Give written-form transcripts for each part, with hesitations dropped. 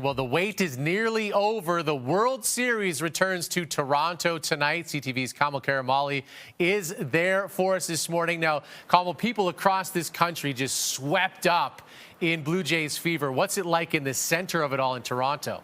Well, the wait is nearly over. The World Series returns to Toronto tonight. CTV's Kamil is there for us this morning. Now, Kamil, people across this country just swept up in Blue Jays fever. What's it like in the center of it all in Toronto?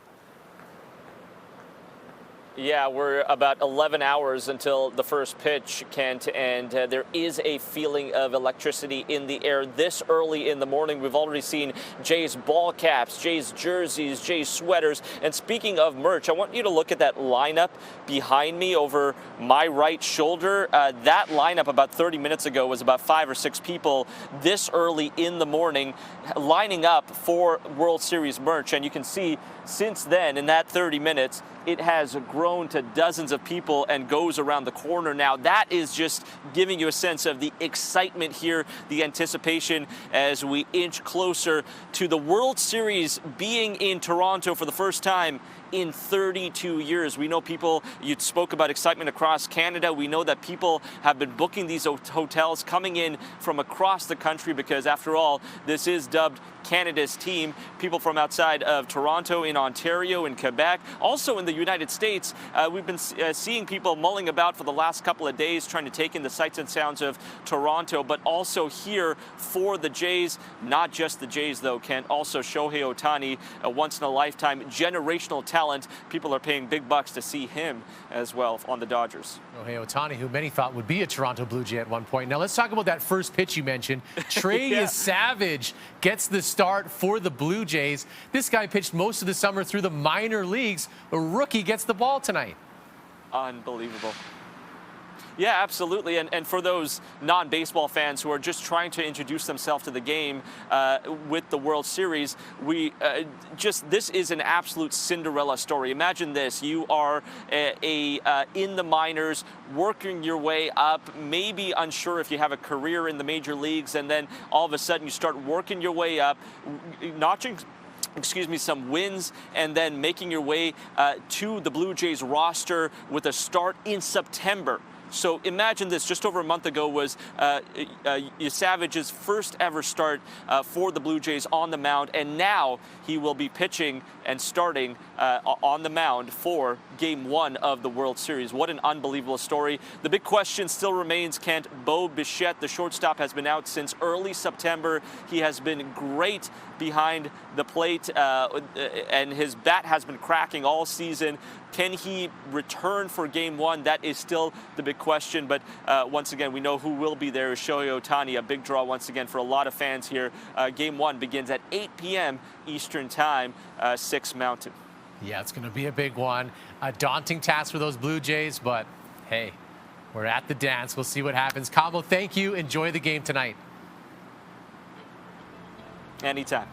Yeah, we're about 11 hours until the first pitch, Kent, and there is a feeling of electricity in the air this early in the morning. We've already seen Jays ball caps, Jays jerseys, Jays sweaters. And speaking of merch, I want you to look at that lineup behind me over my right shoulder. That lineup about 30 minutes ago was about 5 or 6 people this early in the morning lining up for World Series merch. And you can see since then, in that 30 minutes, it has grown to dozens of people and goes around the corner now. That is just giving you a sense of the excitement here, the anticipation as we inch closer to the World Series being in Toronto for the first time in 32 years. We know people, you spoke about excitement across Canada. We know that people have been booking these hotels coming in from across the country because, after all, this is dubbed Canada's team. People from outside of Toronto, in Ontario, in Quebec, also in the United States. We've been seeing people mulling about for the last couple of days trying to take in the sights and sounds of Toronto, but also here for the Jays. Not just the Jays, though, Kent. Also Shohei Ohtani, a once-in-a-lifetime generational talent. People are paying big bucks to see him as well on the Dodgers. Shohei Ohtani, who many thought would be a Toronto Blue Jay at one point. Now let's talk about that first pitch you mentioned. Trey Savage gets the start for the Blue Jays. This guy pitched most of the summer through the minor leagues. A rookie gets the ball tonight. Unbelievable. Yeah, absolutely. And for those non-baseball fans who are just trying to introduce themselves to the game with the World Series, this is an absolute Cinderella story. Imagine this. You are in the minors, working your way up, maybe unsure if you have a career in the major leagues, and then all of a sudden you start working your way up, notching some wins, and then making your way to the Blue Jays roster with a start in September. So imagine this, just over a month ago was Savage's first ever start for the Blue Jays on the mound, and now he will be pitching and starting on the mound for Game 1 of the World Series. What an unbelievable story. The big question still remains, Kent. Bo Bichette, the shortstop, has been out since early September. He has been great behind the plate, and his bat has been cracking all season. Can he return for Game 1? That is still the big question. But once again, we know who will be there is Shohei Ohtani, a big draw once again for a lot of fans here. Game 1 begins at 8 p.m. Eastern Time, 6 Mountain. Yeah, it's going to be a big one. A daunting task for those Blue Jays, but hey, we're at the dance. We'll see what happens. Kamil, thank you. Enjoy the game tonight. Anytime.